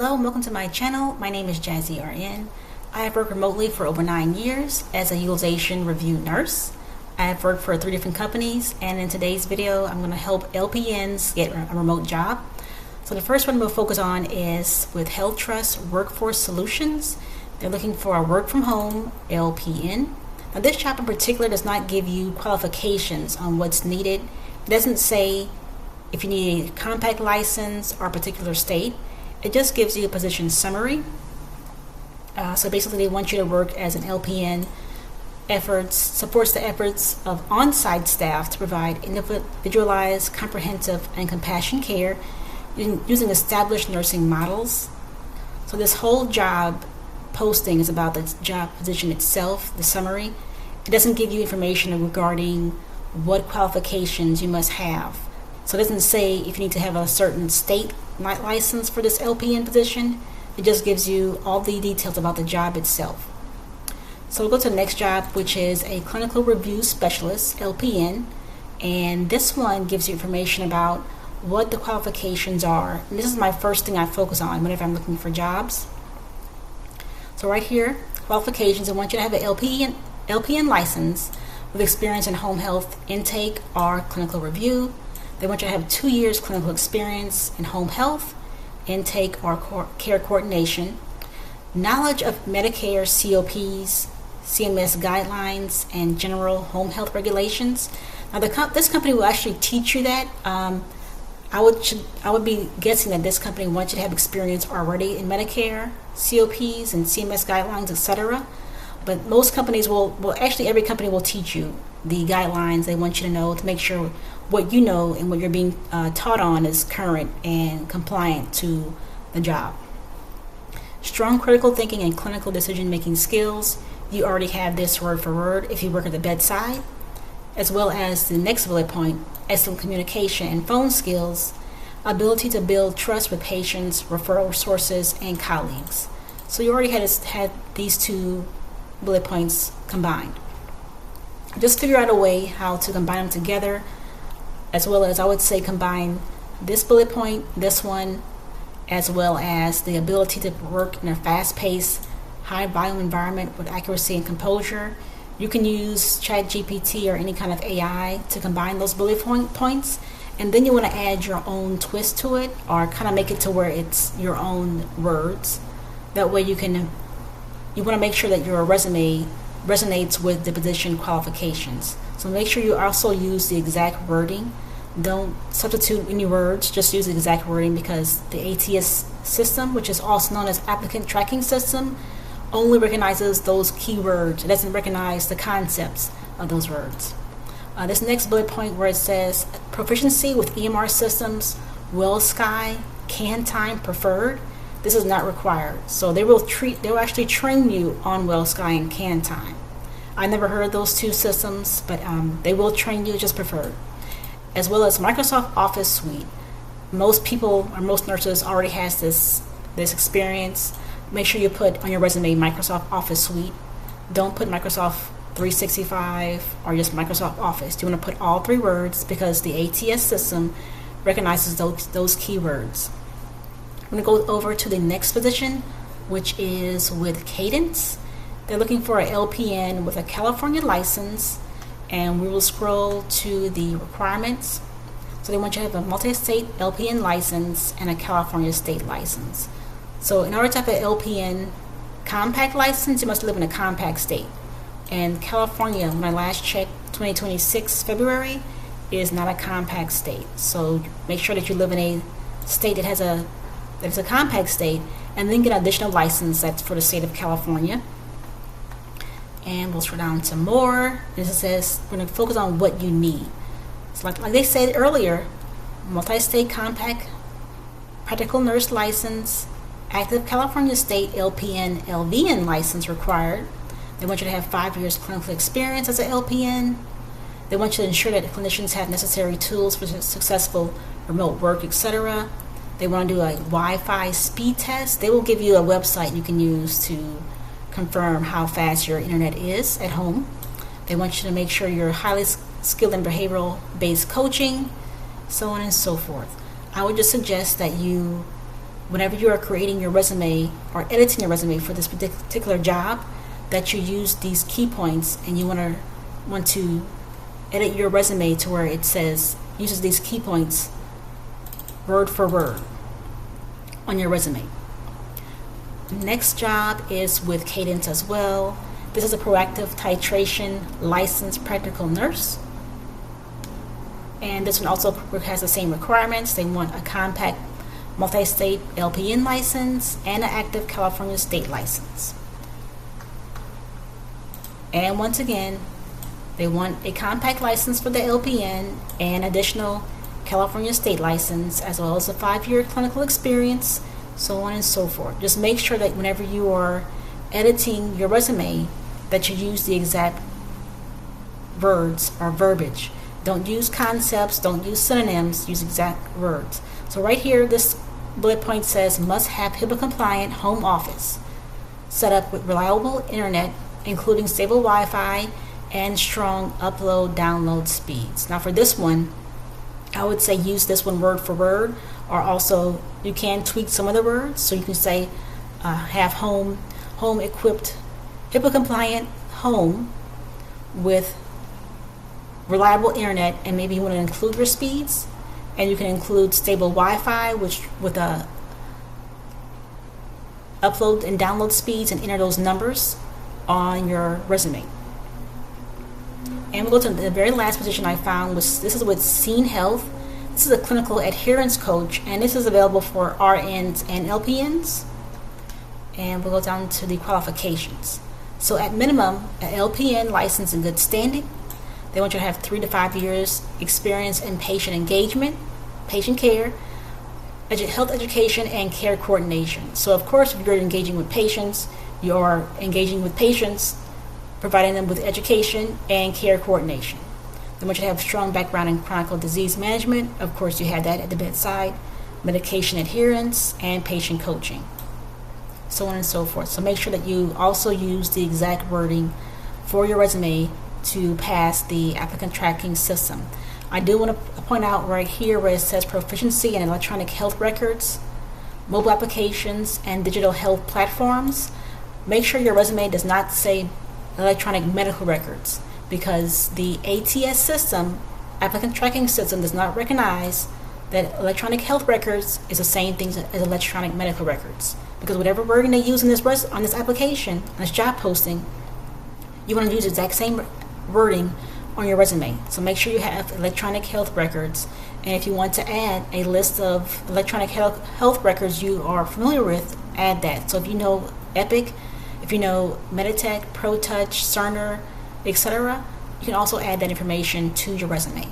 Hello and welcome to my channel. My name is Jazzy RN. I have worked remotely for over 9 years as a utilization review nurse. I have worked for 3 different companies, and in today's video I'm going to help LPNs get a remote job. So the first one we'll focus on is with Health Trust Workforce Solutions. They're looking for a work from home LPN. Now this job in particular does not give you qualifications on what's needed. It doesn't say if you need a compact license or a particular state. It just gives you a position summary. So basically they want you to work as an LPN, supports the efforts of on-site staff to provide individualized, comprehensive, and compassionate care using established nursing models. So this whole job posting is about the job position itself, the summary. It doesn't give you information regarding what qualifications you must have. So it doesn't say if you need to have a certain state license for this LPN position. It just gives you all the details about the job itself. So we'll go to the next job, which is a clinical review specialist, LPN. And this one gives you information about what the qualifications are. And this is my first thing I focus on whenever I'm looking for jobs. So right here, qualifications, I want you to have an LPN license with experience in home health intake or clinical review. They want you to have 2 years clinical experience in home health, intake, or care coordination, knowledge of Medicare COPs, CMS guidelines, and general home health regulations. Now, this company will actually teach you that. I would be guessing that this company wants you to have experience already in Medicare, COPs, and CMS guidelines, etc. But most companies actually every company will teach you the guidelines they want you to know to make sure what you know and what you're being taught on is current and compliant to the job. Strong critical thinking and clinical decision-making skills. You already have this word for word if you work at the bedside, as well as the next bullet point, excellent communication and phone skills, ability to build trust with patients, referral sources, and colleagues. So you already had these 2 bullet points combined. Just figure out a way how to combine them together, as well as I would say combine this bullet point, this one, as well as the ability to work in a fast-paced, high-volume environment with accuracy and composure. You can use ChatGPT or any kind of AI to combine those bullet points, and then you want to add your own twist to it or kind of make it to where it's your own words. That way you want to make sure that your resume resonates with the position qualifications. So make sure you also use the exact wording. Don't substitute any words, just use the exact wording, because the ATS system, which is also known as Applicant Tracking System, only recognizes those keywords. It doesn't recognize the concepts of those words. This next bullet point where it says proficiency with EMR systems, WellSky, CanTime preferred. This is not required. So they'll actually train you on WellSky and CanTime. I never heard of those 2 systems, but they will train you, just preferred. As well as Microsoft Office Suite. Most people or most nurses already has this experience. Make sure you put on your resume Microsoft Office Suite. Don't put Microsoft 365 or just Microsoft Office. You want to put all 3 words because the ATS system recognizes those keywords. I'm going to go over to the next position, which is with Cadence. They're looking for an LPN with a California license, and we will scroll to the requirements. So they want you to have a multi-state LPN license and a California state license. So in order to have an LPN compact license, you must live in a compact state. And California, when I last checked, 2026 February, is not a compact state. So make sure that you live in a state that it's a compact state, and then get an additional license that's for the state of California. And we'll scroll down to more. This says we're going to focus on what you need. So like they said earlier, multi-state compact, practical nurse license, active California state LPN, LVN license required. They want you to have 5 years clinical experience as an LPN. They want you to ensure that clinicians have necessary tools for successful remote work, etc. They want to do a Wi-Fi speed test. They will give you a website you can use to confirm how fast your internet is at home. They want you to make sure you're highly skilled in behavioral-based coaching, so on and so forth. I would just suggest that you whenever you are creating your resume or editing your resume for this particular job, that you use these key points, and you want to edit your resume to where it uses these key points word for word on your resume. The next job is with Cadence as well. This is a proactive titration licensed practical nurse. And this one also has the same requirements. They want a compact multi-state LPN license and an active California state license. And once again, they want a compact license for the LPN and additional California state license, as well as a 5-year clinical experience, so on and so forth. Just make sure that whenever you are editing your resume, that you use the exact words or verbiage. Don't use concepts, don't use synonyms, use exact words. So right here, this bullet point says must have HIPAA compliant home office set up with reliable internet, including stable Wi-Fi and strong upload download speeds. Now for this one, I would say use this one word for word, or also you can tweak some of the words. So you can say have home equipped HIPAA compliant home with reliable internet, and maybe you want to include your speeds, and you can include stable Wi-Fi, which with a upload and download speeds, and enter those numbers on your resume. And we'll go to the very last position I found, this is with Scene Health. This is a clinical adherence coach, and this is available for RNs and LPNs. And we'll go down to the qualifications. So at minimum, an LPN license in good standing. They want you to have 3 to 5 years experience in patient engagement, patient care, health education, and care coordination. So of course, if you're engaging with patients, you're engaging with patients, providing them with education and care coordination. They want you to have strong background in chronic disease management. Of course, you had that at the bedside, medication adherence, and patient coaching, so on and so forth. So make sure that you also use the exact wording for your resume to pass the applicant tracking system. I do want to point out right here where it says proficiency in electronic health records, mobile applications, and digital health platforms. Make sure your resume does not say electronic medical records, because the ATS system, applicant tracking system, does not recognize that electronic health records is the same thing as electronic medical records. Because whatever wording they use in on this application, on this job posting, you want to use the exact same wording on your resume. So make sure you have electronic health records, and if you want to add a list of electronic health records you are familiar with, add that. So if you know Epic, if you know Meditech, ProTouch, Cerner, etc., you can also add that information to your resume.